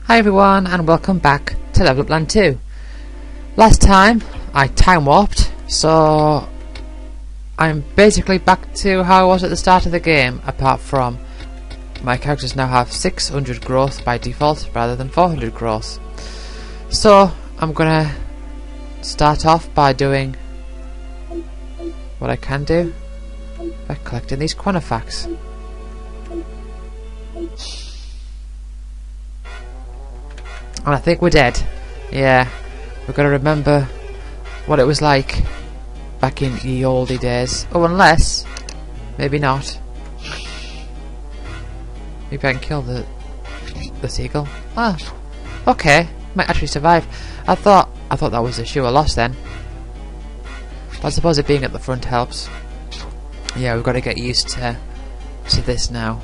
Hi everyone and welcome back to Level Up Land 2. Last time I time warped, so I'm basically back to how I was at the start of the game, apart from my characters now have 600 growth by default rather than 400 growth. So I'm gonna start off by doing what I can do by collecting these Quantifacts. And I think we're dead. Yeah, we've got to remember what it was like back in the oldie days. Oh, unless, maybe not. Maybe I can kill the seagull. Ah, okay, might actually survive. I thought that was a sure loss then. But I suppose it being at the front helps. Yeah, we've got to get used to this now.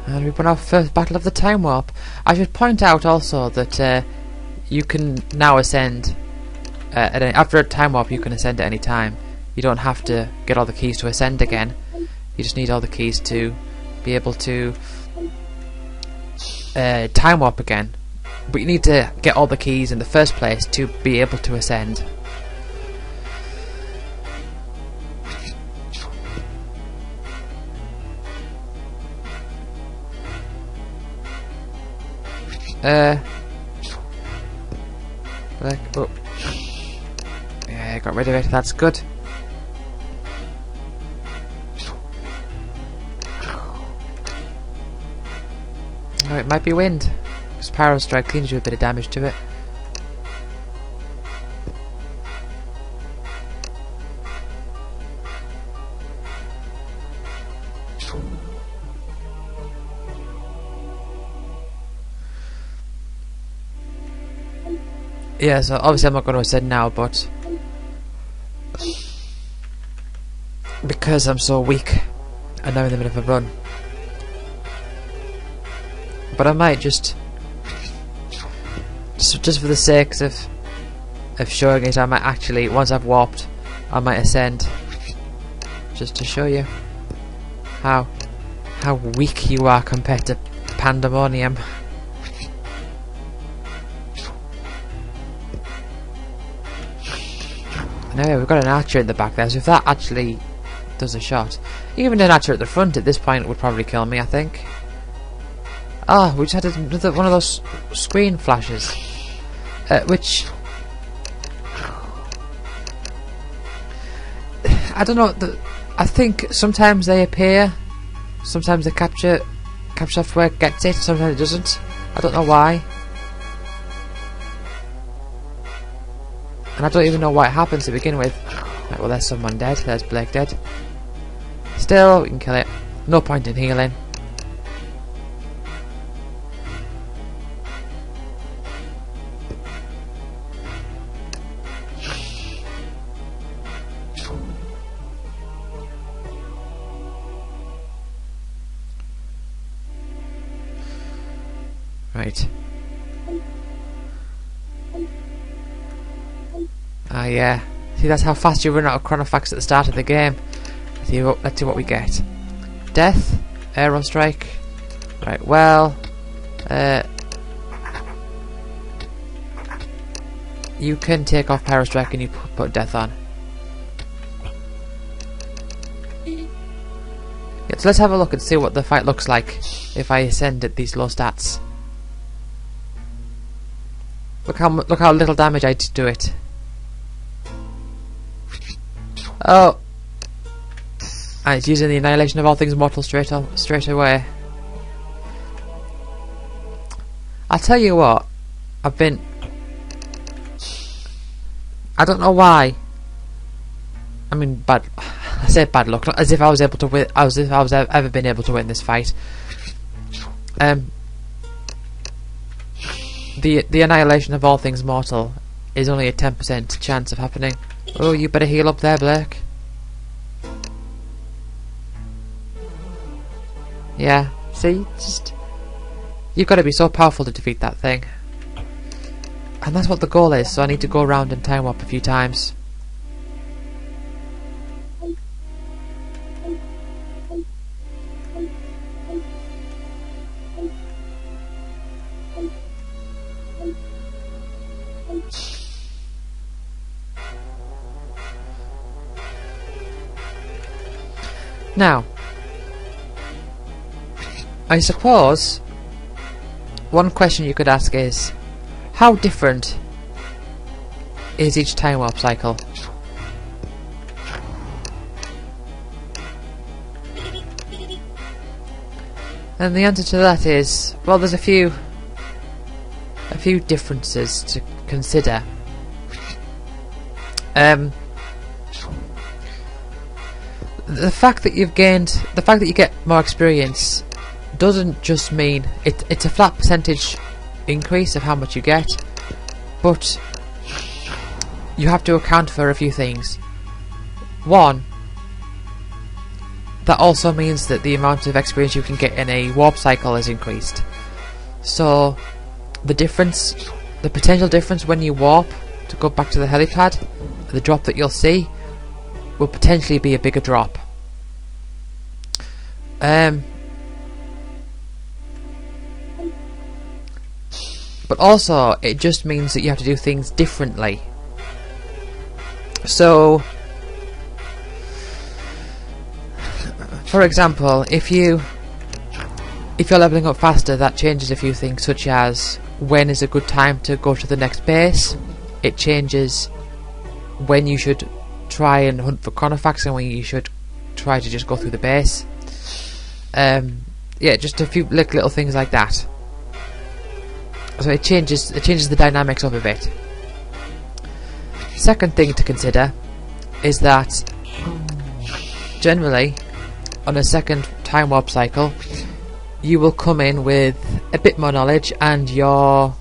And we've won our first battle of the time warp. I should point out also that you can now ascend after a time warp. You can ascend at any time. You don't have to get all the keys to ascend again. You just need all the keys to be able to time warp again. But you need to get all the keys in the first place to be able to ascend. Oh. Yeah, got rid of it, that's good. Oh, it might be wind, because Pyro Strike cleans you a bit of damage to it. Yeah, so obviously I'm not going to ascend now, but because I'm so weak and now in the middle of a run. But I might just for the sake of showing it, I might actually, once I've warped, I might ascend just to show you how weak you are compared to Pandemonium. Anyway, we've got an archer in the back there, so if that actually does a shot, even an archer at the front at this point would probably kill me, I think. Ah, we just had another one of those screen flashes, which I don't know. I think sometimes they appear, sometimes the capture software gets it, sometimes it doesn't. I don't know why. And I don't even know why it happens to begin with. Right, well, there's someone dead. There's Blake dead. Still, we can kill it. No point in healing. Right. Ah, yeah. See, that's how fast you run out of Quantifacts at the start of the game. Let's see what we get. Death, Aero Strike. Right, well, you can take off Pyro Strike and you put Death on. Yeah, so let's have a look and see what the fight looks like if I ascend at these low stats. Look how little damage I do it. Oh, and it's using the Annihilation of All Things Mortal straight away. I'll tell you what, I don't know why. I mean, I say bad luck, not as if I was able to win, as if I was ever been able to win this fight. The Annihilation of All Things Mortal is only a 10% chance of happening. Oh, you better heal up there, Blake. Yeah, see, you've got to be so powerful to defeat that thing. And that's what the goal is, so I need to go around and time warp a few times. Now, I suppose one question you could ask is, how different is each time warp cycle? And the answer to that is, well, there's a few differences to consider. The fact that you get more experience doesn't just mean it's a flat percentage increase of how much you get, but you have to account for a few things. One, that also means that the amount of experience you can get in a warp cycle is increased. So the potential difference when you warp to go back to the helipad, the drop that you'll see will potentially be a bigger drop. But also it just means that you have to do things differently. So for example, if you're leveling up faster, that changes a few things, such as when is a good time to go to the next base. It changes when you should try and hunt for Chronofacts and when you should try to just go through the base. Yeah, just a few little things like that. So it changes the dynamics of a bit. Second thing to consider is that generally on a second time warp cycle you will come in with a bit more knowledge, and your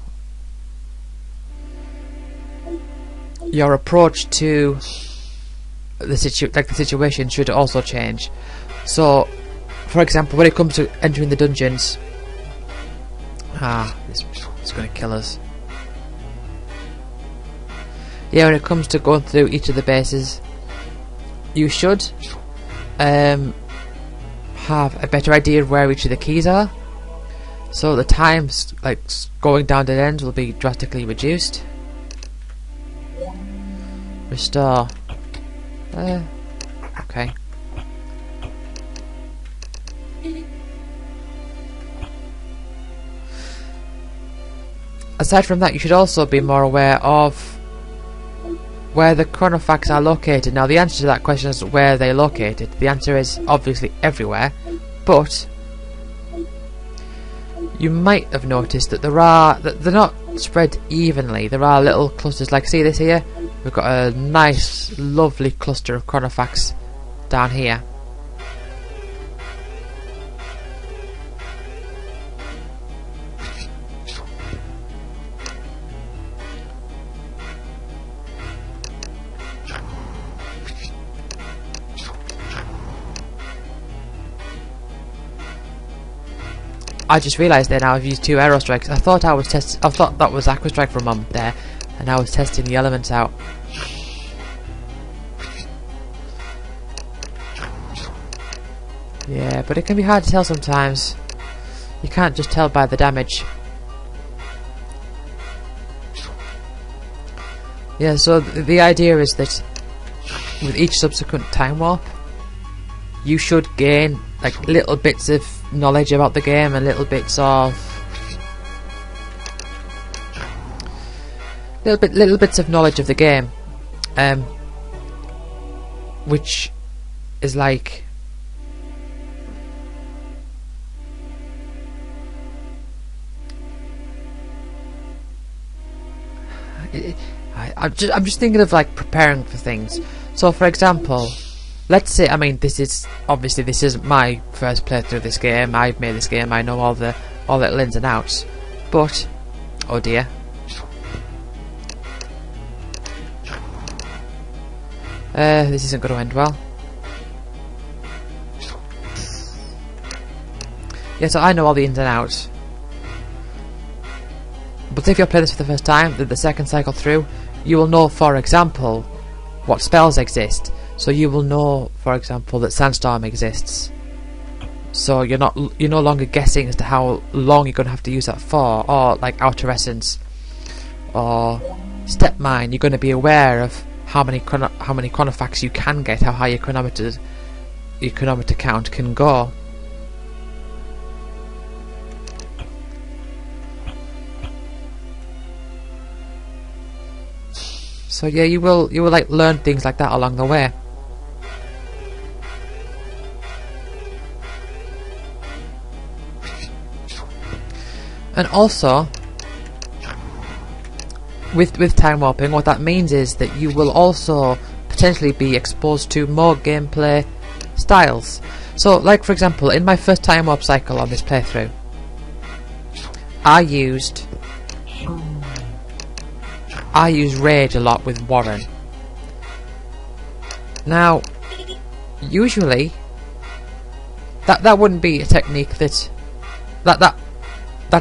approach to the situation should also change. So for example, when it comes to entering the dungeons, this is going to kill us. Yeah, when it comes to going through each of the bases, you should have a better idea of where each of the keys are, so the times going down dead ends will be drastically reduced. Restore. Okay. Aside from that, you should also be more aware of where the Chronofacts are located. Now, the answer to that question is where they're located. The answer is obviously everywhere, but you might have noticed that they're not spread evenly. There are little clusters, like see this here? We've got a nice, lovely cluster of Chronofacts down here. I just realised there now I've used 2 arrow strikes. I thought that was Aqua Strike from Mum there, and I was testing the elements out. Yeah, but it can be hard to tell sometimes. You can't just tell by the damage. Yeah, so the idea is that with each subsequent time warp, you should gain like little bits of knowledge about the game and little bits of knowledge of the game, which is like I'm just thinking of like preparing for things. So for example, let's say, I mean, this isn't my first playthrough of this game. I've made this game, I know all the little ins and outs, but oh dear. This isn't going to end well. Yeah, so I know all the ins and outs. But if you're playing this for the first time, the second cycle through, you will know, for example, what spells exist. So you will know, for example, that Sandstorm exists. So you're no longer guessing as to how long you're going to have to use that for, or like Outer Essence, or Step Mine. You're going to be aware of how many Chronofacts you can get, how high your chronometer count can go. So yeah, you will like learn things like that along the way. And also, with time warping, what that means is that you will also potentially be exposed to more gameplay styles. So, like for example, in my first time warp cycle on this playthrough, I used Rage a lot with Warren. Now, usually, that wouldn't be a technique that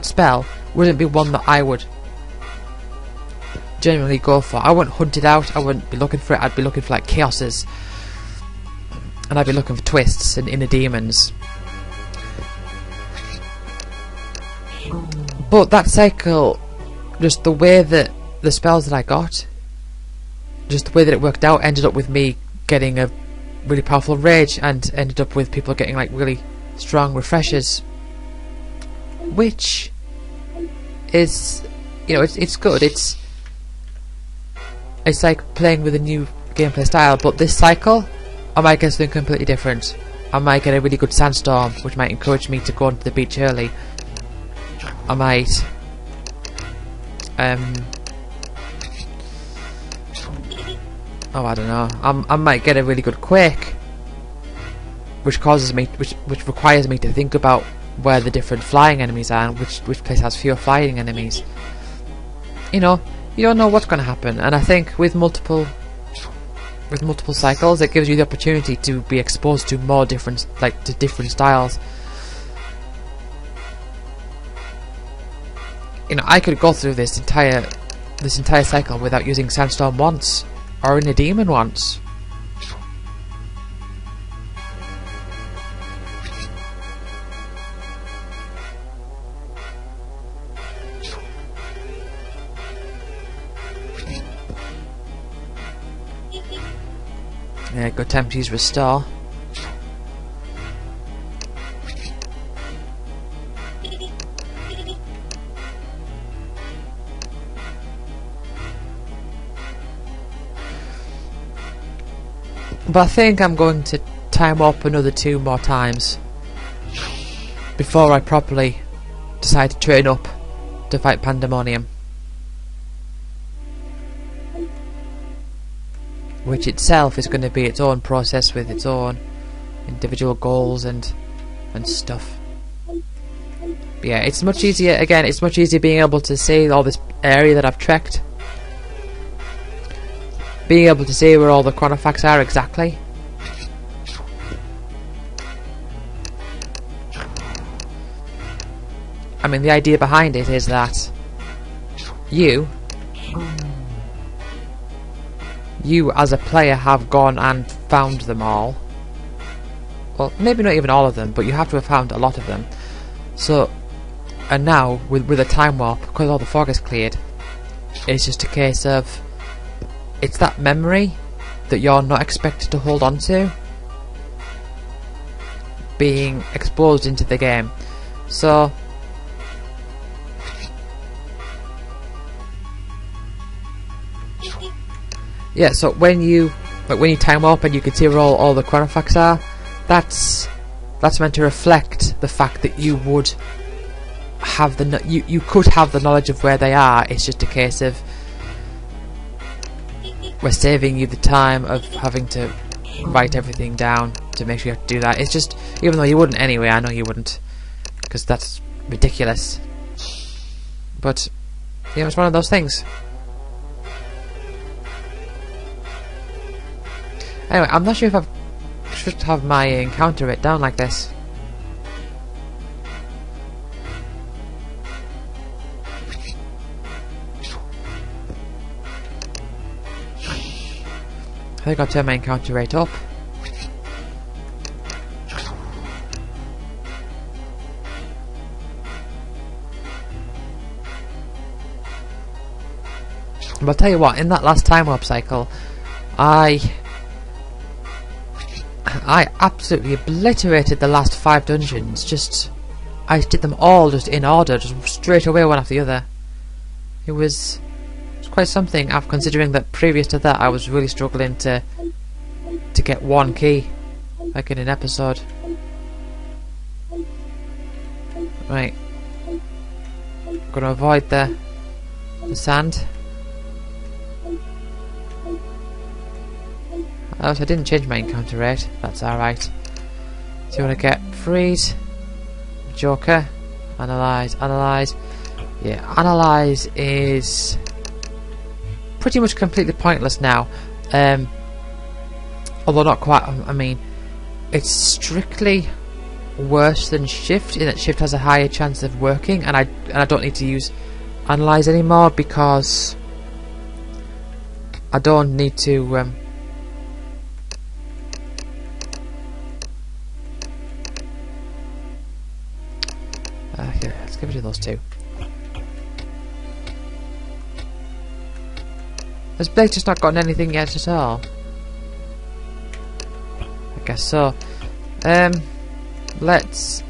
spell wouldn't be one that I would genuinely go for. I wouldn't hunt it out, I wouldn't be looking for it, I'd be looking for like chaoses. And I'd be looking for twists and inner demons. But that cycle, just the way that the spells that I got, just the way that it worked out, ended up with me getting a really powerful Rage, and ended up with people getting like really strong refreshers, which is, you know, it's good. It's like playing with a new gameplay style. But this cycle, I might get something completely different. I might get a really good Sandstorm, which might encourage me to go onto the beach early. I might I don't know. I might get a really good Quake, which causes me, which requires me to think about where the different flying enemies are, and which place has fewer flying enemies. You know, you don't know what's going to happen, and I think with multiple cycles, it gives you the opportunity to be exposed to more different styles. You know, I could go through this entire cycle without using Sandstorm once, or Inner Demon once. Yeah, good time to use Restore. But I think I'm going to time warp another 2 more times before I properly decide to train up to fight Pandemonium, which itself is going to be its own process with its own individual goals and stuff. But yeah, it's much easier. Again, it's much easier being able to see all this area that I've trekked, being able to see where all the Chronofacts are exactly. I mean, the idea behind it is that you as a player have gone and found them all. Well, maybe not even all of them, but you have to have found a lot of them. So, and now with a time warp, because all the fog is cleared, it's just a case of, it's that memory that you're not expected to hold on to being exposed into the game. So yeah, so when you time warp and you can see where all the Chronofacts are, that's meant to reflect the fact that you would have you could have the knowledge of where they are. It's just a case of we're saving you the time of having to write everything down to make sure you have to do that. It's just, even though you wouldn't anyway, I know you wouldn't, because that's ridiculous. But yeah, it's one of those things. Anyway, I'm not sure if I should have my encounter rate down like this. I think I'll turn my encounter rate up. But I'll tell you what, in that last time warp cycle, I absolutely obliterated the last 5 dungeons. I did them all just in order, just straight away one after the other. It was quite something, considering that previous to that I was really struggling to get one key, like in an episode. Right. I'm gonna avoid the sand. Oh, so I didn't change my encounter rate. That's alright. So you want to get freed. Joker. Analyze. Analyze. Yeah, analyze is pretty much completely pointless now. Although not quite. I mean, it's strictly worse than shift in that shift has a higher chance of working, and I don't need to use analyze anymore because I don't need to. Here, let's get rid of those 2. Has Blake just not gotten anything yet at all? I guess so. Let's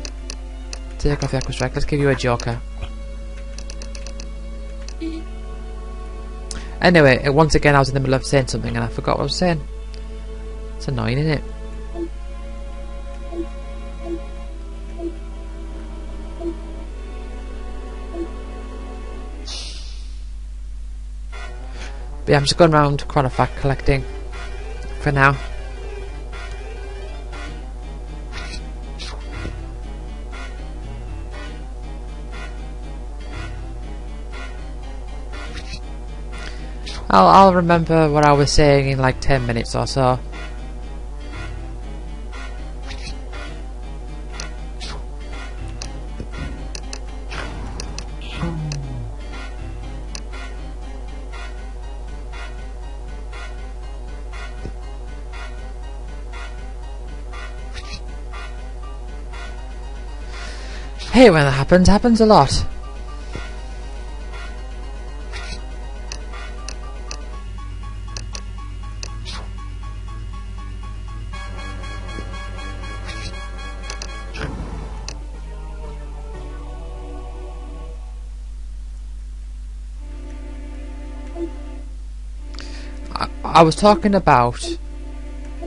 take off the Aqua Strike. Let's give you a Joker. Anyway, once again I was in the middle of saying something and I forgot what I was saying. It's annoying, isn't it? But yeah, I'm just going around Chronofact collecting for now. I'll remember what I was saying in like 10 minutes or so. Hey, when that happens a lot. I was talking about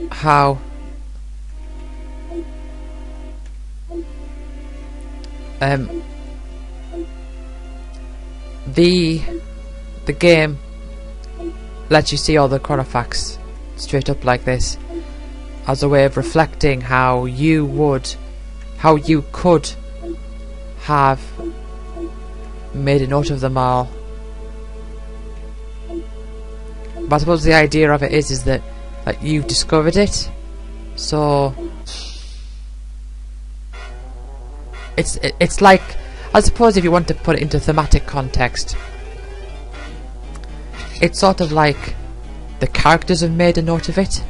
how the game lets you see all the Chronofacts straight up like this as a way of reflecting how you could have made a note of them all. But I suppose the idea of it is that you discovered it, so it's like, I suppose if you want to put it into thematic context, it's sort of like the characters have made a note of it.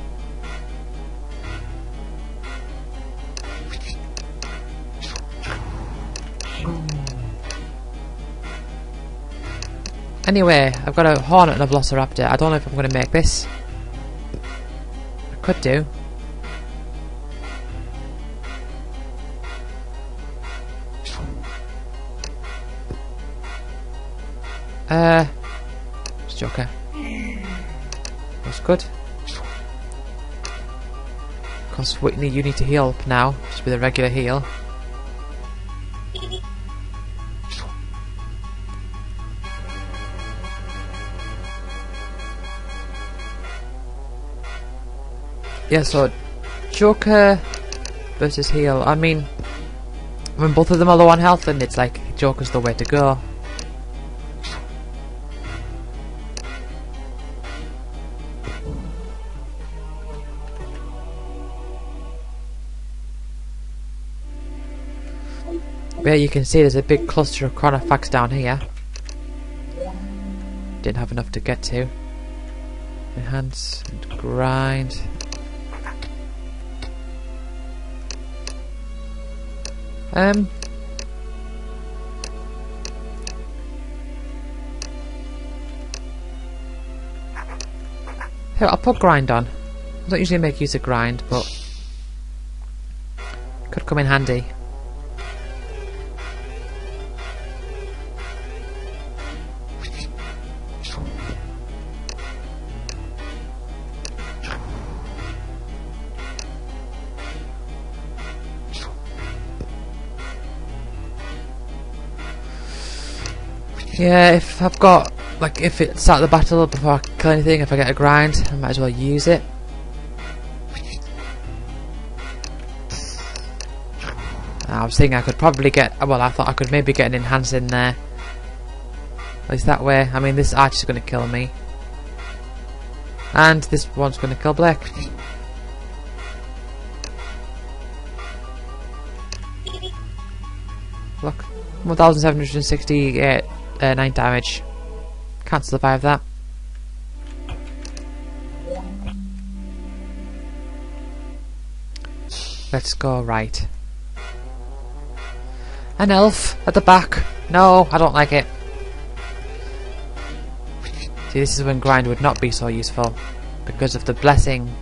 Anyway, I've got a Hornet and a Velociraptor. I don't know if I'm going to make this. I could do. It's Joker. That's good. Because Whitney, you need to heal up now, just with a regular heal. Yeah, so Joker versus heal. I mean, when both of them are low on health, then it's like Joker's the way to go. But yeah, you can see there's a big cluster of Chronofacts down here. Didn't have enough to get to. Enhance and grind. Here, I'll put grind on. I don't usually make use of grind, but could come in handy. Yeah, if I've got, like, if it's at the battle before I kill anything, if I get a grind, I might as well use it. I was thinking I could probably get, well, I thought I could maybe get an enhance in there. At least that way. I mean, this archer's going to kill me. And this one's going to kill Blake. Look, 1,768. 9 damage. Can't survive that. Let's go right. An elf at the back. No, I don't like it. See, this is when grind would not be so useful because of the blessing.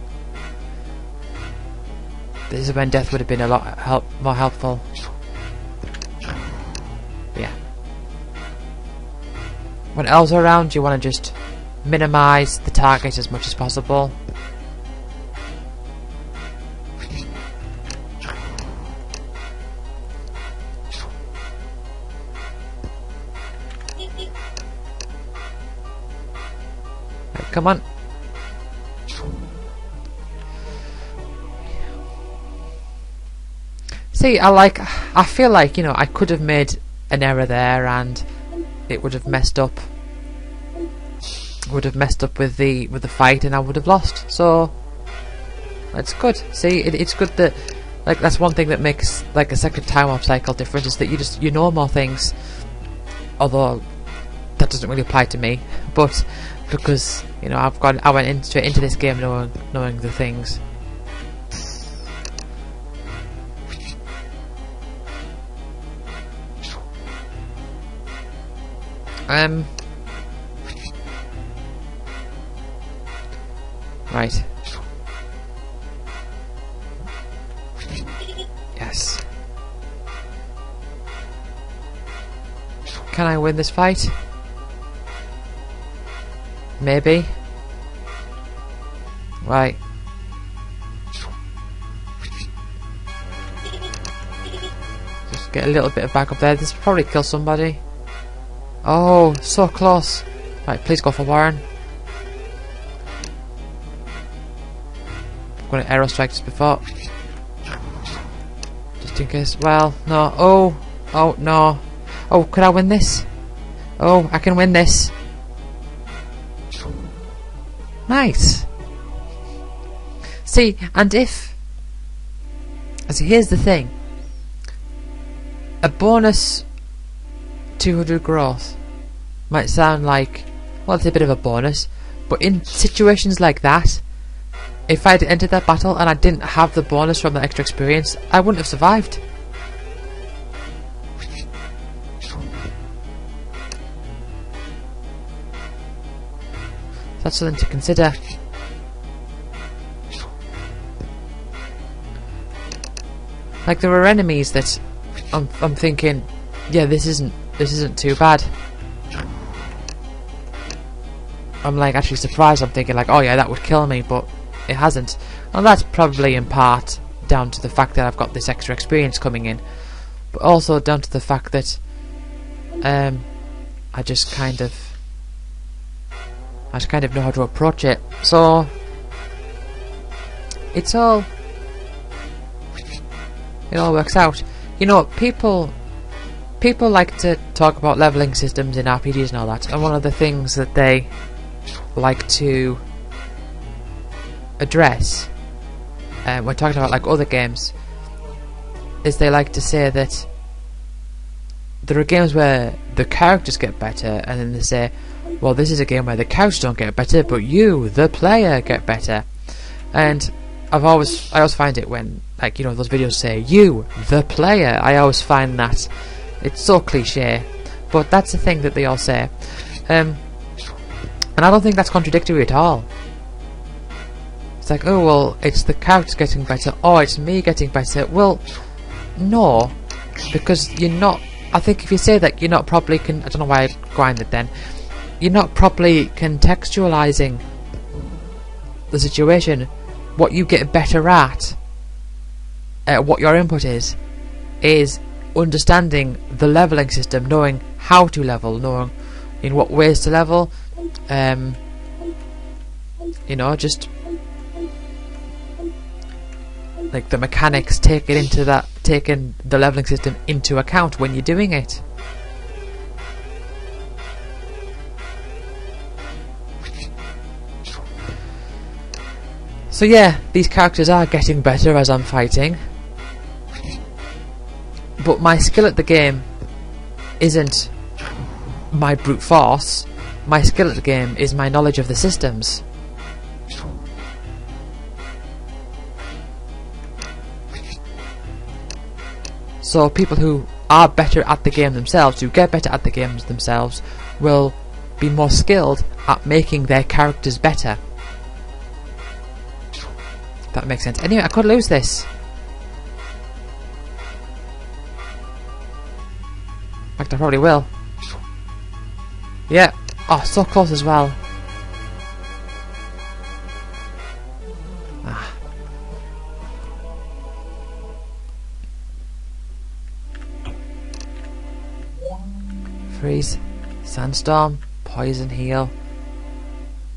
This is when death would have been a lot more helpful. Yeah. When elves are around, you want to just minimize the target as much as possible. Right, come on. See, I feel like, you know, I could have made an error there and it would have messed up. Would have messed up with the fight, and I would have lost. So that's good. See, it's good that, like, that's one thing that makes like a second time warp cycle different, is that you know more things. Although that doesn't really apply to me, but because, you know, I went straight into this game knowing the things. Right. Yes. Can I win this fight? Maybe. Right. Just get a little bit of backup there. This will probably kill somebody. Oh, so close. Right, please go for Warren. I'm going to arrow strike just before. Just in case. Well, no. Oh. Oh, no. Oh, could I win this? Oh, I can win this. Nice. See, and if... See, here's the thing. A bonus 200 growth might sound like, well, it's a bit of a bonus, but in situations like that, if I'd entered that battle and I didn't have the bonus from the extra experience, I wouldn't have survived. That's something to consider. Like, there are enemies that I'm thinking, yeah, this isn't too bad. I'm like actually surprised. I'm thinking like, oh yeah, that would kill me, but it hasn't. And that's probably in part down to the fact that I've got this extra experience coming in, but also down to the fact that I just kind of know how to approach it. So it all works out. You know, people like to talk about leveling systems in RPGs and all that, and one of the things that they like to address when talking about like other games is they like to say that there are games where the characters get better, and then they say, well, this is a game where the characters don't get better, but you, the player, get better. And I always find it when, like, you know, those videos say, you, the player, I always find that it's so cliche, but that's the thing that they all say. And I don't think that's contradictory at all. It's like, oh, well, it's the characters getting better, or it's me getting better. Well, no, because you're not. I think if you say that, you're not properly I don't know why I grinded then. You're not properly contextualizing the situation. What you get better at, what your input is understanding the leveling system, knowing how to level, knowing in what ways to level. You know, just like the mechanics, taking the leveling system into account when you're doing it. So yeah, these characters are getting better as I'm fighting, but my skill at the game isn't my brute force. My skill at the game is my knowledge of the systems. So people who are better at the game themselves, who get better at the games themselves, will be more skilled at making their characters better. If that makes sense. Anyway, I could lose this. In fact, I probably will. Yeah. Oh, so close as well. Ah. Freeze. Sandstorm. Poison heal.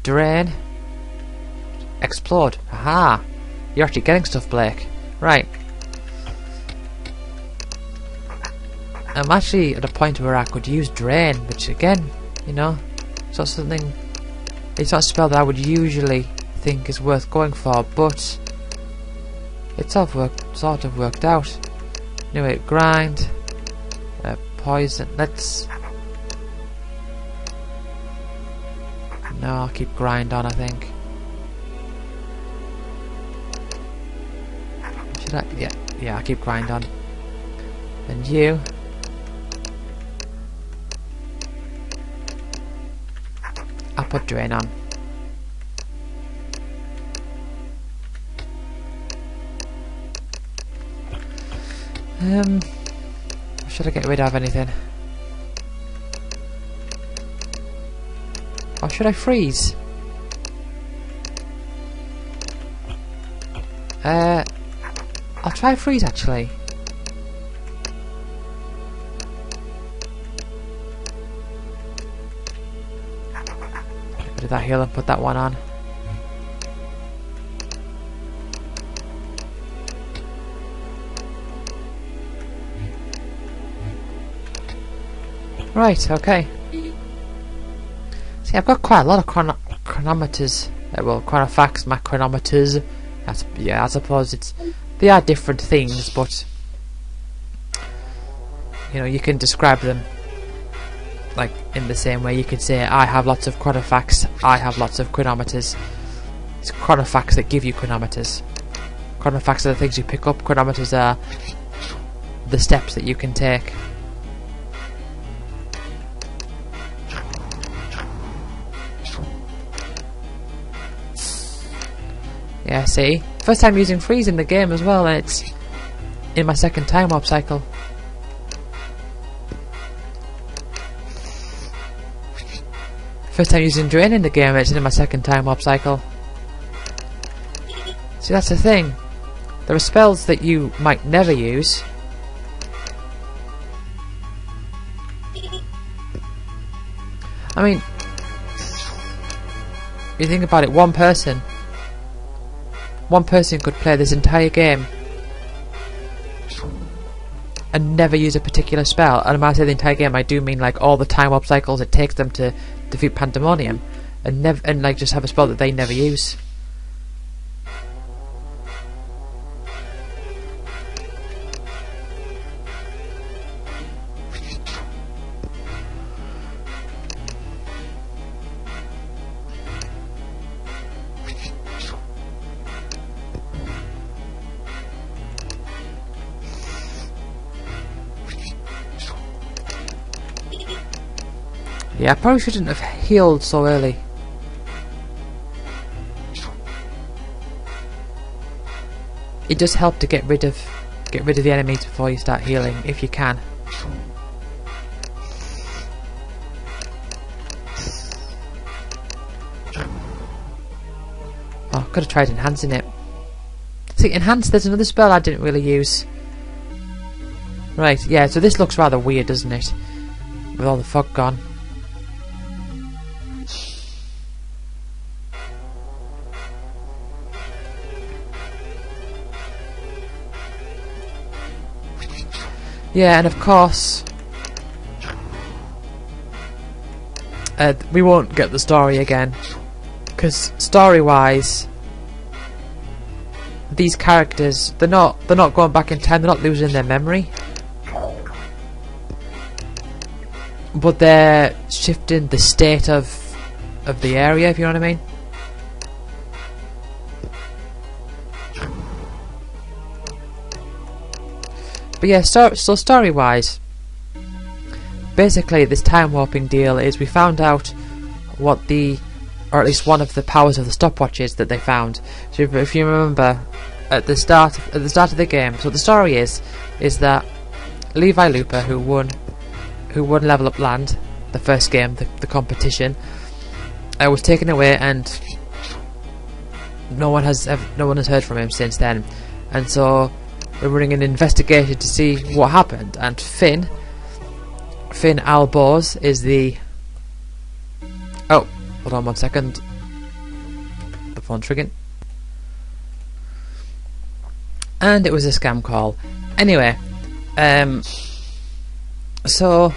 Drain. Explode. Aha! You're actually getting stuff, Blake. Right. I'm actually at a point where I could use Drain, which again, you know, it's not something. It's not a spell that I would usually think is worth going for, but it's sort of worked out. Anyway, grind. Poison. Let's. No, I'll keep grind on, I think. Should I? Yeah, I'll keep grind on. And you. I'll put Drain on. Should I get rid of anything? Or should I freeze? I'll try freeze actually. Get rid of that heal and put that one on. Right, okay. See, I've got quite a lot of chronometers. Well, chronofacts, my chronometers. Yeah, I suppose they are different things, but you know, you can describe them like in the same way. You could say, I have lots of chronofacts, I have lots of chronometers. It's chronofacts that give you chronometers. Chronofacts are the things you pick up, chronometers are the steps that you can take. Yeah, see? First time using freeze in the game as well, and it's in my second time warp cycle. First time using drain in the game, and it's in my second time warp cycle. See, that's the thing. There are spells that you might never use. I mean, you think about it, one person could play this entire game and never use a particular spell. And when I say the entire game, I do mean like all the time warp cycles it takes them to defeat Pandemonium, and like just have a spell that they never use. Yeah, I probably shouldn't have healed so early. It does help to get rid of the enemies before you start healing, if you can. Oh, could have tried enhancing it. See, enhance, there's another spell I didn't really use. Right, yeah, so this looks rather weird, doesn't it? With all the fog gone. Yeah, and of course, we won't get the story again, because story-wise, these characters, they're not going back in time. They're not losing their memory, but they're shifting the state of the area, if you know what I mean. But yeah, so story-wise, basically this time warping deal is we found out what or at least one of the powers of the stopwatches that they found. So if you remember, at the start of the game, so the story is that Levi Luper, who won Level Up Land, the first game, the competition, was taken away, and no one has heard from him since then. And so we're running an investigation to see what happened. And Finn Alborz is the... Oh, hold on 1 second. The phone's ringing. And it was a scam call. Anyway, so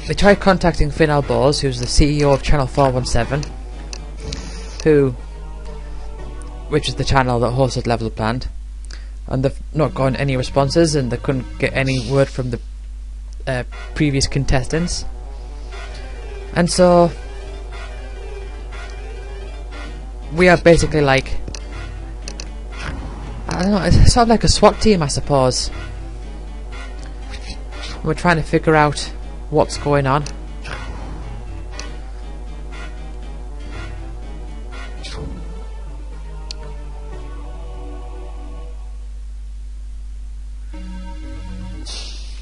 they tried contacting Finn Alborz, who's the CEO of Channel 417, which is the channel that hosted Level Up Land, and they've not gotten any responses, and they couldn't get any word from the previous contestants. And so we are basically like, I don't know, it's sort of like a SWAT team, I suppose. We're trying to figure out what's going on.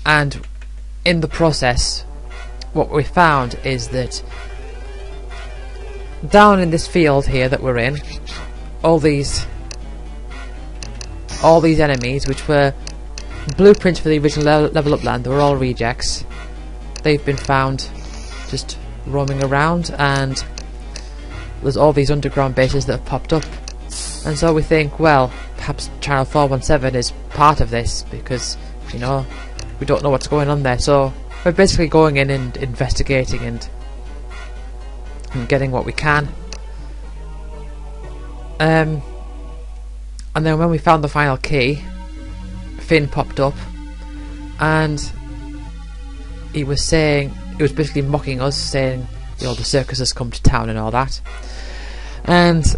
And in the process, what we found is that down in this field here that we're in, all these enemies, which were blueprints for the original Level Up Land, they were all rejects. They've been found just roaming around, and there's all these underground bases that have popped up. And so we think, well, perhaps Channel 417 is part of this, because, you know, we don't know what's going on there. So we're basically going in and investigating and getting what we can. And then when we found the final key, Finn popped up, and he was basically mocking us, saying, you know, the circus has come to town and all that. And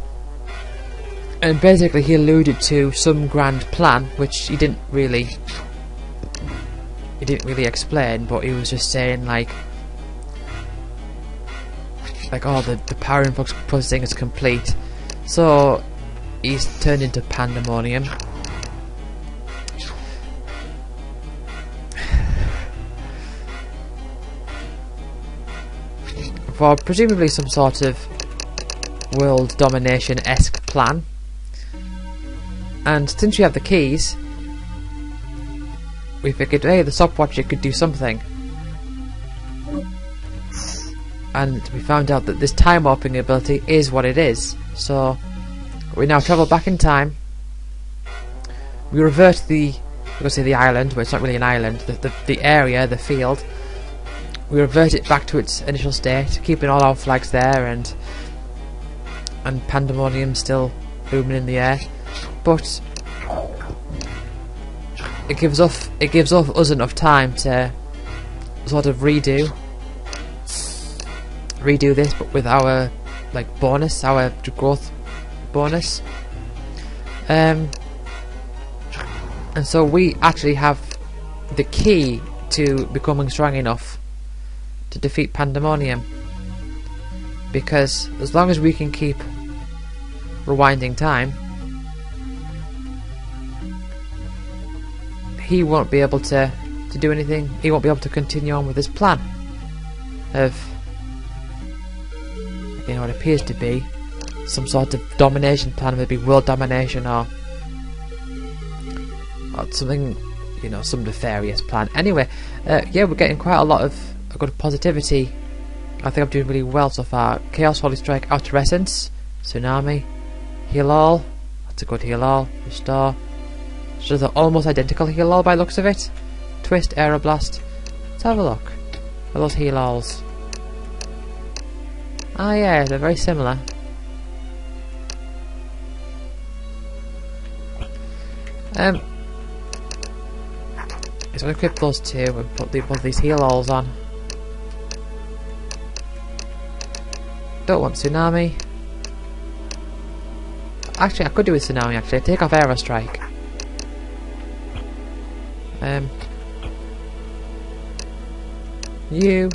basically he alluded to some grand plan, which he didn't really explain, but he was just saying like oh, the power influx processing is complete. So he's turned into pandemonium. For presumably some sort of world domination-esque plan. And since we have the keys, we figured, hey, the stopwatch could do something. And we found out that this time warping ability is what it is. So we now travel back in time. We revert we're going to say the island, but it's not really an island, the area, the field. We revert it back to its initial state, keeping all our flags there, and pandemonium still booming in the air. But it gives us enough time to sort of redo this, but with our bonus, our growth bonus. And And so we actually have the key to becoming strong enough to defeat Pandemonium. Because as long as we can keep rewinding time, he won't be able to do anything. He won't be able to continue on with his plan of, you know, what appears to be some sort of domination plan, maybe world domination or something, you know, some nefarious plan. Anyway, yeah, we're getting quite a lot of good positivity. I think I'm doing really well so far. Chaos, Holy Strike, Outer Essence, Tsunami, Heal All. That's a good Heal All. Restore. So they're almost identical Heal All by the looks of it. Twist, Aeroblast. Let's have a look at those Heal Alls. Ah yeah, they're very similar. So I'll equip those two and put both these Heal Alls on. Don't want Tsunami. Actually, I could do with Tsunami actually. Take off Aerostrike. You.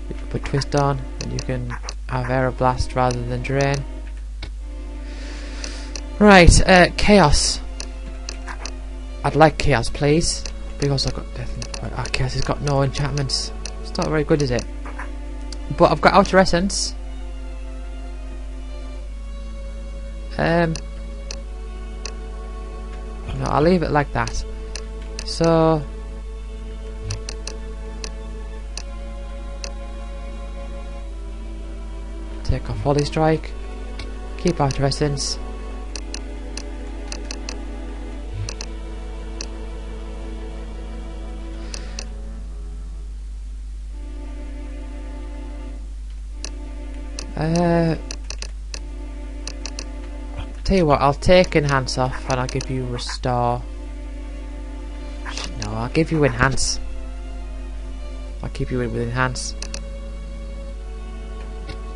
You can put Twist on and you can have Aeroblast rather than Drain. Right, Chaos. I'd like Chaos, please. Because I've got Death. Chaos has got no enchantments. It's not very good, is it? But I've got Outer Essence. No, I'll leave it like that. So take off Holy Strike. Keep Outer Essence. Tell you what, I'll take Enhance off and I'll give you Restore. No, I'll give you Enhance. I'll keep you in with Enhance.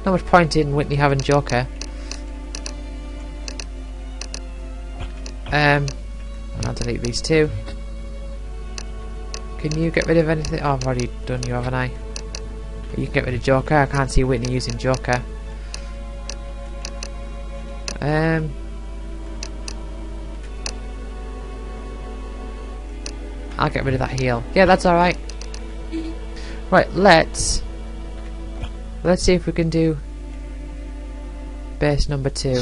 Not much point in Whitney having Joker. And I'll delete these two. Can you get rid of anything? Oh, I've already done you, haven't I? You can get rid of Joker. I can't see Whitney using Joker. I'll get rid of that heal. Yeah, that's alright. Right, let's see if we can do base number 2.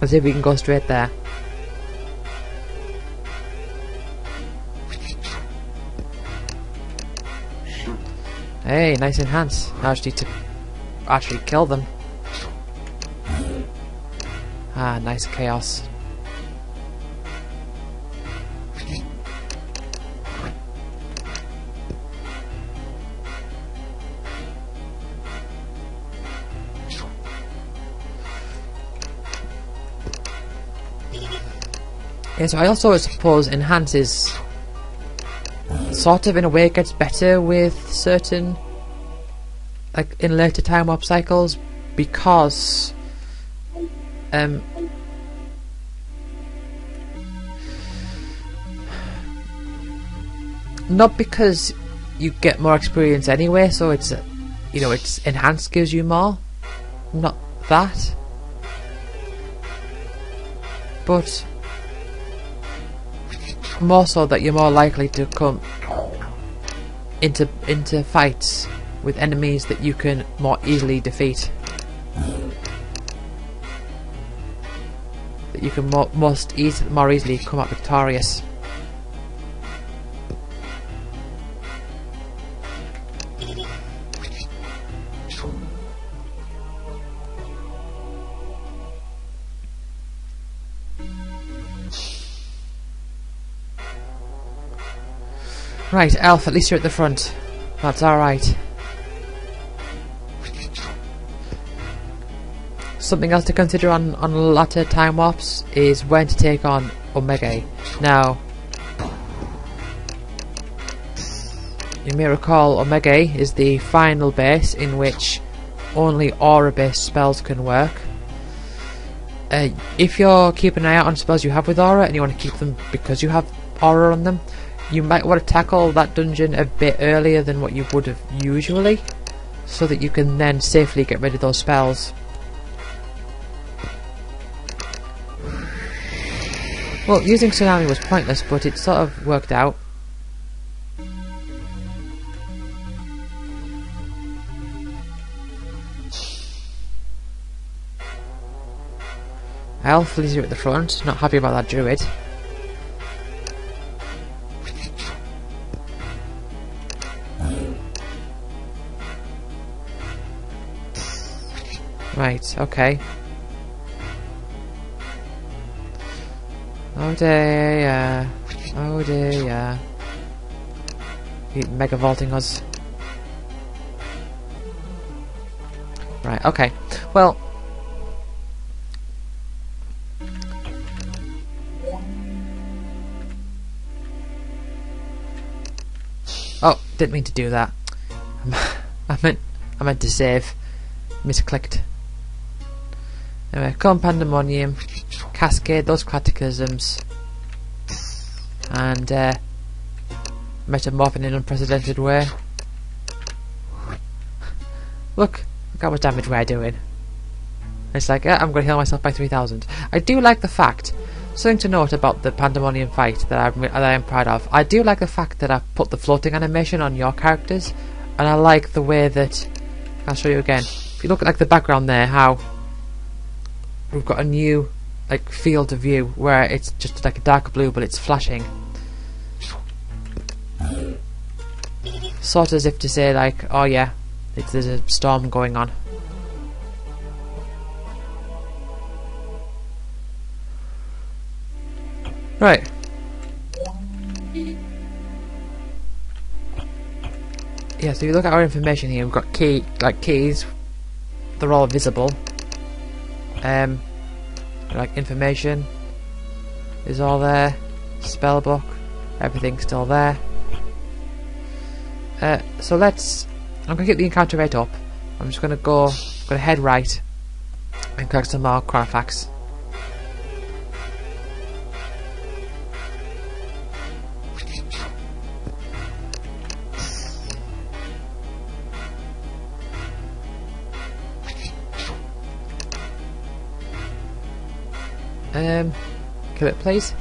Let's see if we can go straight there. Hey, nice Enhance. Now I just need to actually kill them. Ah, nice Chaos. Yeah, so I also suppose Enhance is sort of in a way gets better with certain, like in later time warp cycles, because not because you get more experience anyway, so it's, you know, it's Enhanced gives you more, not that, but more so that you're more likely to come into fights with enemies that you can more easily defeat, that you can more easily come out victorious. Right, Elf, at least you're at the front. That's alright. Something else to consider on latter time warps is when to take on Omega. Now, you may recall Omega is the final base in which only aura-based spells can work. If you're keeping an eye out on spells you have with aura and you want to keep them because you have aura on them, you might want to tackle that dungeon a bit earlier than what you would have usually, so that you can then safely get rid of those spells. Well, using Tsunami was pointless, but it sort of worked out. Elf leaves you at the front, not happy about that druid. Right, okay. Oh dear, oh dear. Keep mega vaulting us. Right, okay. Well, oh, didn't mean to do that. I meant to save. Misclicked. Anyway, Calm Pandemonium, Cascade those Cataclysms, and Metamorph in an unprecedented way. Look how much damage we're doing. It's like, I'm going to heal myself by 3000. I do like the fact, something to note about the Pandemonium fight that I am proud of. I do like the fact that I've put the floating animation on your characters, and I like the way that, I'll show you again. If you look at like the background there, how we've got a new like field of view where it's just like a dark blue but it's flashing. Sort of as if to say like, oh yeah, there's a storm going on. Right. Yeah, so if you look at our information here, we've got keys, they're all visible. Like information is all there, spellbook, everything's still there. So I'm gonna get the encounter rate up. I'm just gonna head right and collect some more Chronophax. Kill it, please.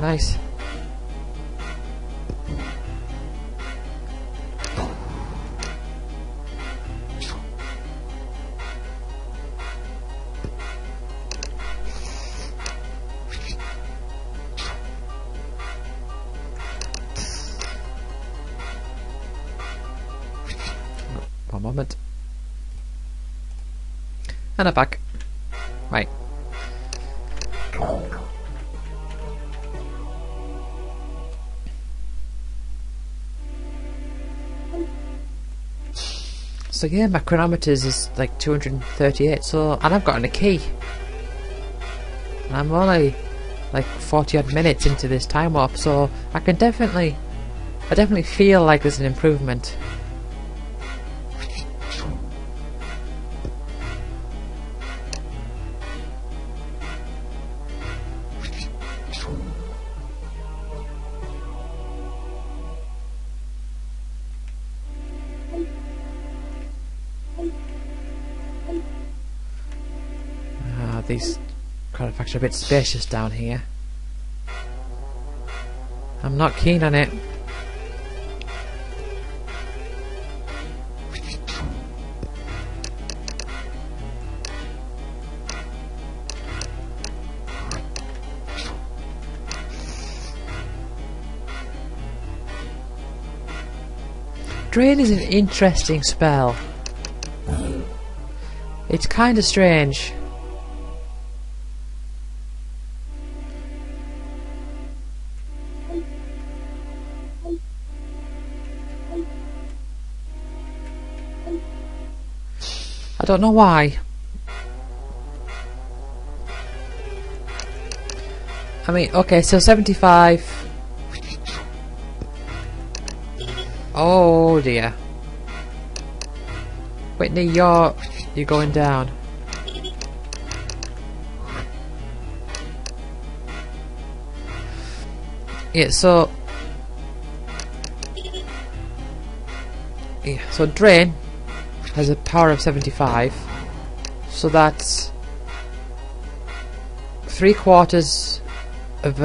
Nice. One moment. And I'm back. Right. So yeah, my chronometers is like 238, so, and I've gotten a key. And I'm only like 40 odd minutes into this time warp, so I definitely feel like there's an improvement. These Chronophax are a bit spacious down here. I'm not keen on it. Drain is an interesting spell. It's kind of strange. I don't know why. I mean, okay, so 75. Oh dear. Whitney, you're going down. Yeah, so drain has a power of 75, so that's 3/4 of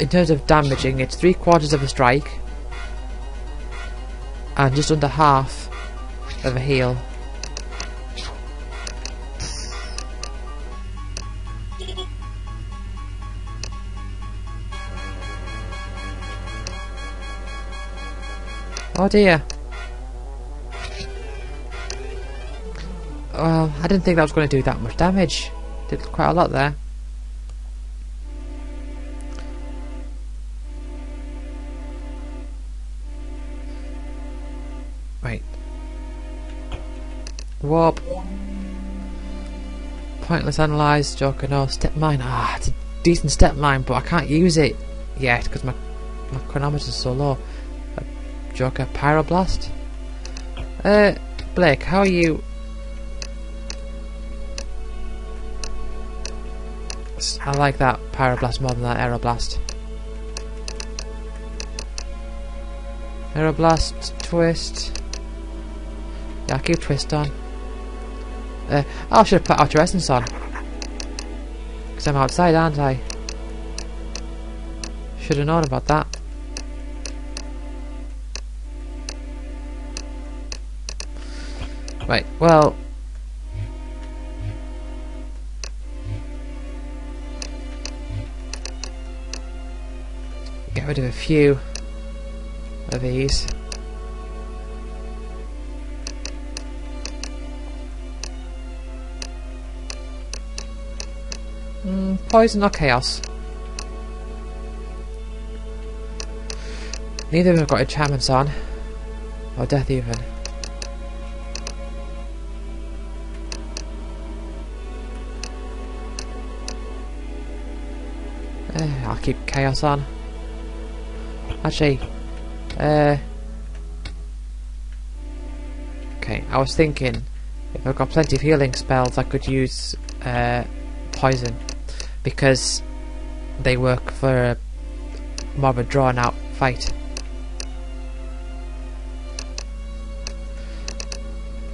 in terms of damaging, it's 3/4 of a strike and just under half of a heal. Oh dear. Well, I didn't think that was going to do that much damage. Did quite a lot there. Right. Warp. Pointless analyze, Joker, no, step mine. Ah, it's a decent step mine, but I can't use it yet because my chronometer's so low. Joker, Pyroblast. Blake, how are you? I like that Pyroblast more than that Aeroblast. Aeroblast, Twist. Yeah, I'll keep Twist on. I should have put Outer Essence on. Because I'm outside, aren't I? Should have known about that. Right, well... get rid of a few of these. Poison or Chaos? Neither of them have got enchantments on. Or Death even. I'll keep Chaos on. Actually, okay, I was thinking if I've got plenty of healing spells I could use Poison, because they work for more of a drawn out fight.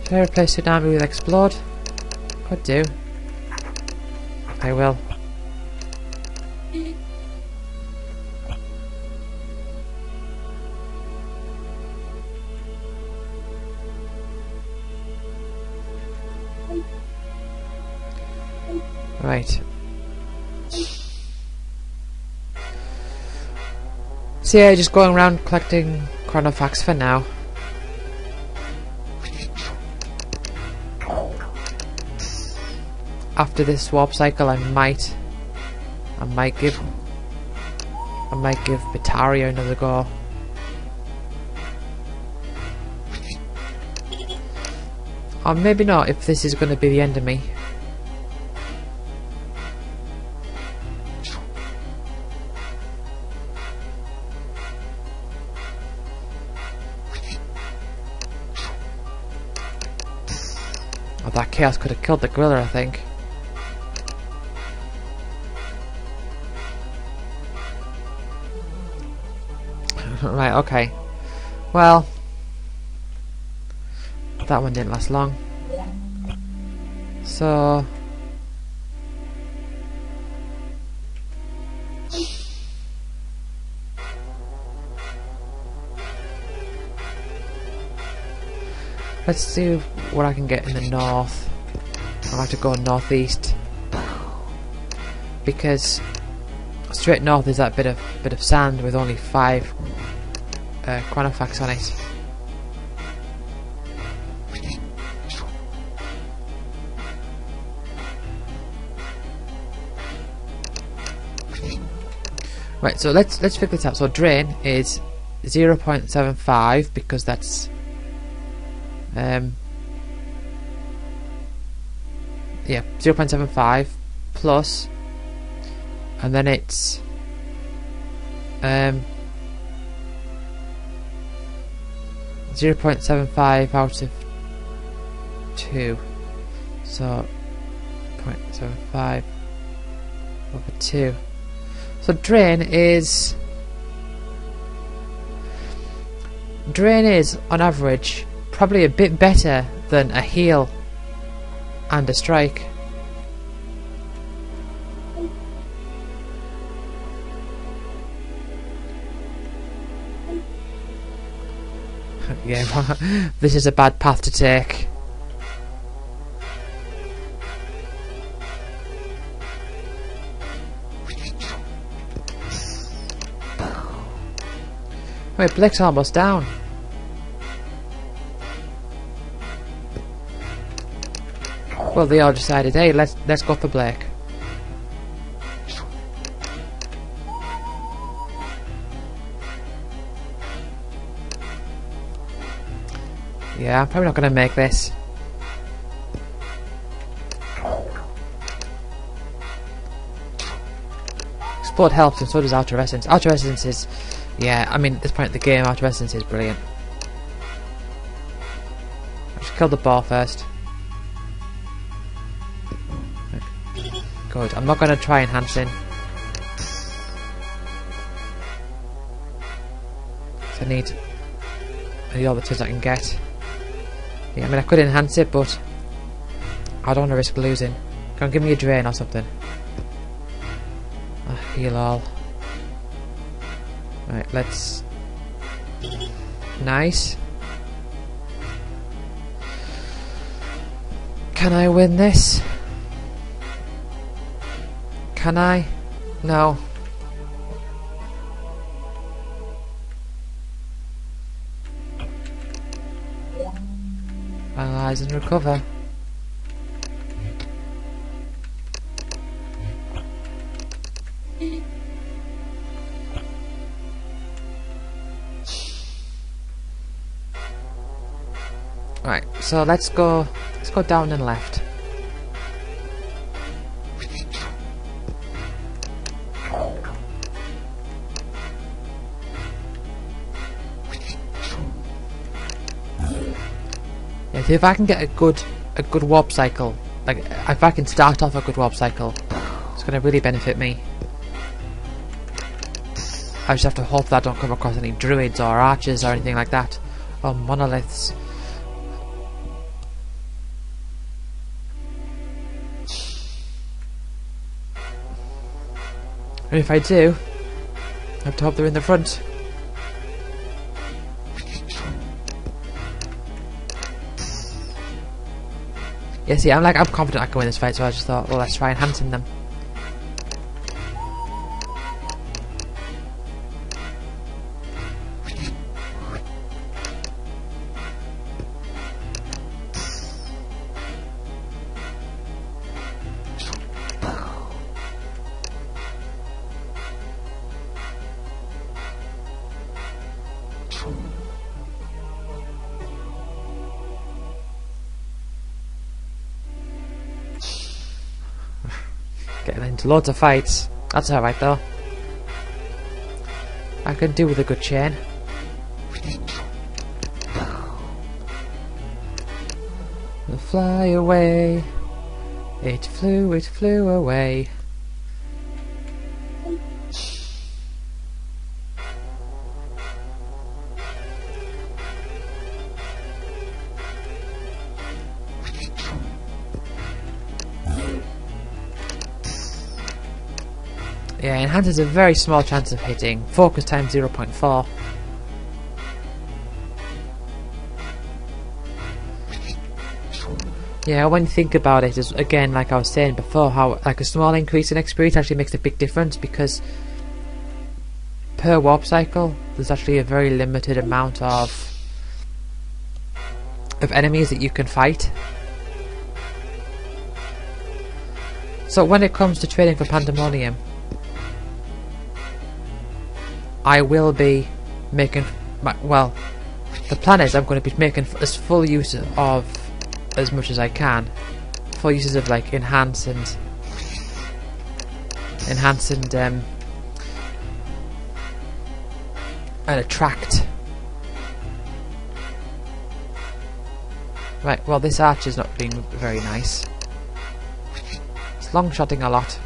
Should I replace Tsunami with Explode? Could do. I will. Right. So yeah, just going around collecting Chronofacts for now. After this warp cycle, I might give Bataria another go. Or maybe not, if this is going to be the end of me. Oh, that Chaos could have killed the Gorilla, I think. Right, okay. Well, that one didn't last long. So... let's see what I can get in the north. I'll have to go northeast, because straight north is that bit of sand with only 5 Chronofacts on it. Right, so let's figure this out. So drain is 0.75 because that's yeah, 0.75 plus, and then it's 0.75 out of 2. So 0.75 over 2. So drain is on average probably a bit better than a heal and a strike. Yeah, this is a bad path to take. Wait, Blake's almost down. Well, they all decided, hey, let's go for Blake. Yeah, I'm probably not going to make this. Explode helps, and so does Outer Essence. Outer Essence is, yeah, I mean, at this point in the game, Outer Essence is brilliant. I should kill the boar first. Good, I'm not going to try enhancing. I need all the tips I can get. Yeah, I mean, I could enhance it, but I don't want to risk losing. Come on, give me a drain or something. Heal all. Right, let's... Nice. Can I win this? Can I? No. Analyze and recover. Right, so let's go down and left. Yeah, so if I can get a good warp cycle, like if I can start off a good warp cycle, it's going to really benefit me. I just have to hope that I don't come across any druids or archers or anything like that, or monoliths. And if I do, I have to hope they're in the front. Yeah, see, I'm confident I can win this fight, so I just thought, well, let's try enhancing them. Getting into loads of fights. That's alright though. I could do with a good chain. Fly away. It flew away. Yeah, enhance has a very small chance of hitting. Focus time 0.4. Yeah, when you think about it, is again, like I was saying before, how like a small increase in experience actually makes a big difference, because per warp cycle there's actually a very limited amount of enemies that you can fight. So when it comes to trading for Pandemonium, I will be making, well, the plan is I'm going to be making as full use of as much as I can. Full uses of like enhance and Right, well this archer's not being very nice. It's long-shotting a lot.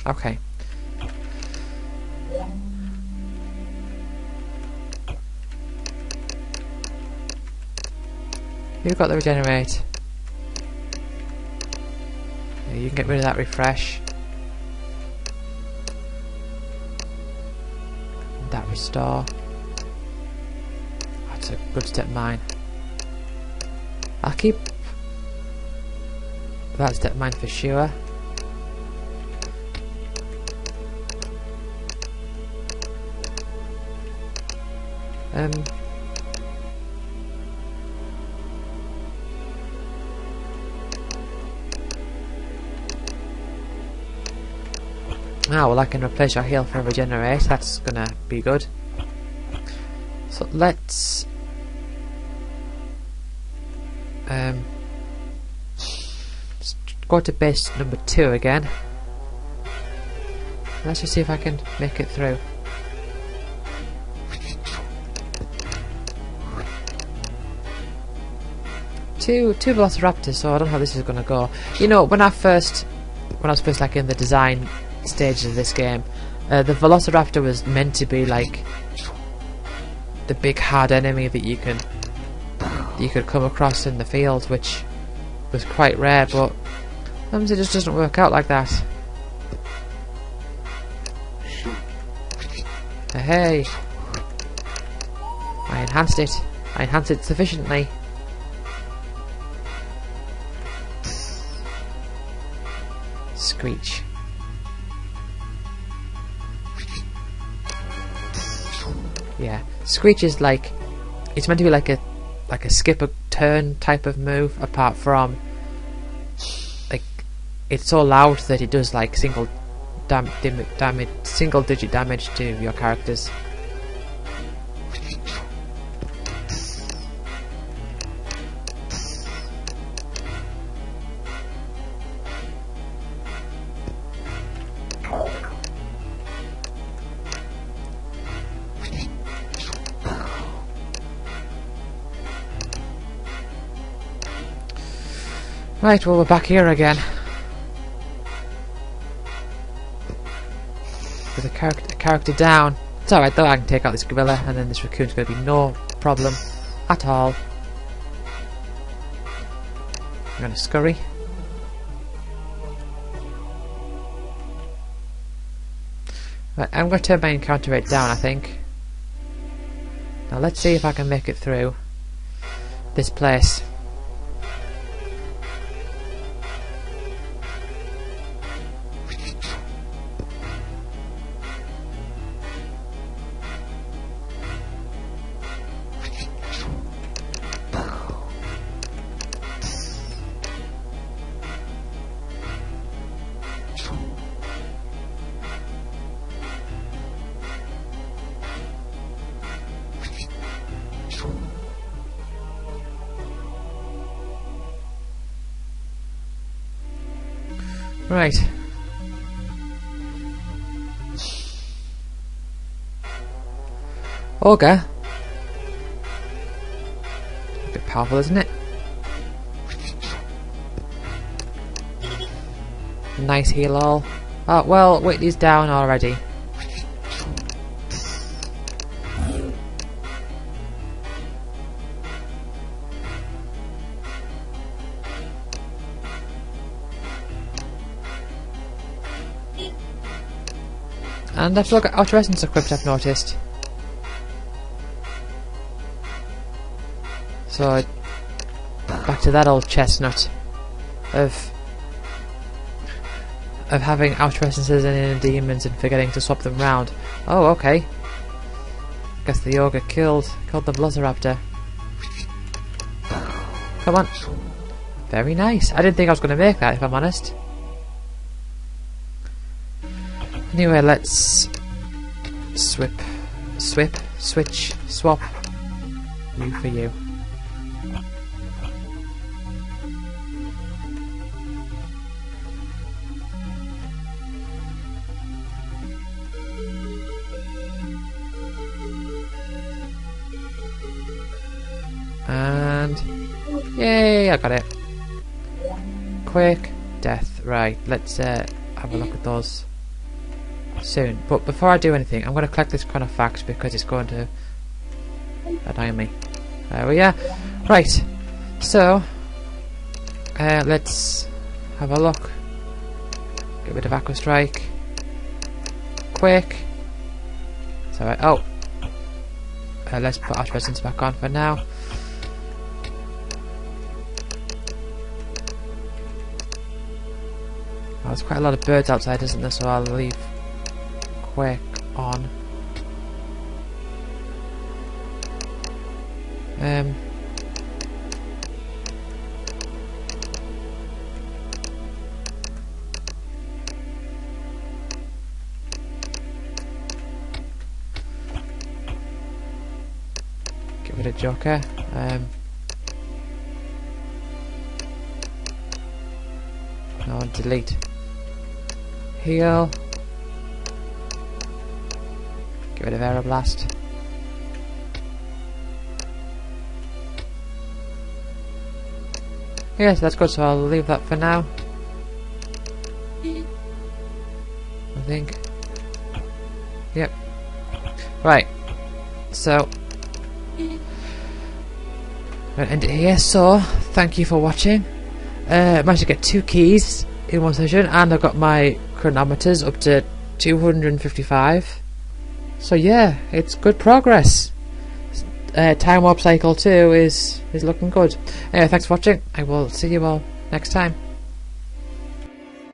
Okay. You've got the regenerate. Yeah, you can get rid of that refresh. That restore. That's a good step mine. I'll keep that step mine for sure. Ah, well I can replace your heal for regenerate, that's gonna be good. So let's go to base number 2 again. Let's just see if I can make it through. Two Velociraptors, so I don't know how this is gonna go. You know, when I was first like in the design stages of this game, the Velociraptor was meant to be like the big hard enemy that you could come across in the field, which was quite rare, but sometimes it just doesn't work out like that. Hey, I enhanced it sufficiently. Screech. Yeah, Screech is like, it's meant to be like a skip a turn type of move, apart from like it's so loud that it does like single digit damage to your characters. Right, well we're back here again. With a character down. It's alright though, I can take out this gorilla and then this raccoon's going to be no problem at all. I'm going to scurry. Right, I'm going to turn my encounter rate down, I think. Now let's see if I can make it through this place. Right. Ogre. A bit powerful, isn't it? Nice heal all. Oh, well, Whitley's down already. And I've still got Outer Essence equipped, I've noticed. So, back to that old chestnut of having Outer Essences and Inner Demons and forgetting to swap them round. Oh, okay. Guess the ogre killed the Velociraptor. Come on. Very nice. I didn't think I was going to make that, if I'm honest. Anyway, let's switch, swap you for you. And yay, I got it. Quick death. Right, let's have a look at those soon. But before I do anything, I'm going to collect this Chronofax because it's going to annoy me. There we are. Right, so let's have a look. Get rid of Aqua Strike. Quick. It's alright. Oh, let's put Ash Resonance back on for now. Oh, there's quite a lot of birds outside, isn't there? So I'll leave Quick on. Get rid of Joker. No, delete. Heal. Get rid of Aeroblast. Yes, that's good, so I'll leave that for now. I think. Yep. Right. So I'm gonna end it here, so thank you for watching. I managed to get 2 keys in one session, and I've got my chronometers up to 255. So yeah, it's good progress. Time Warp Cycle 2 is looking good. Anyway, thanks for watching. I will see you all next time.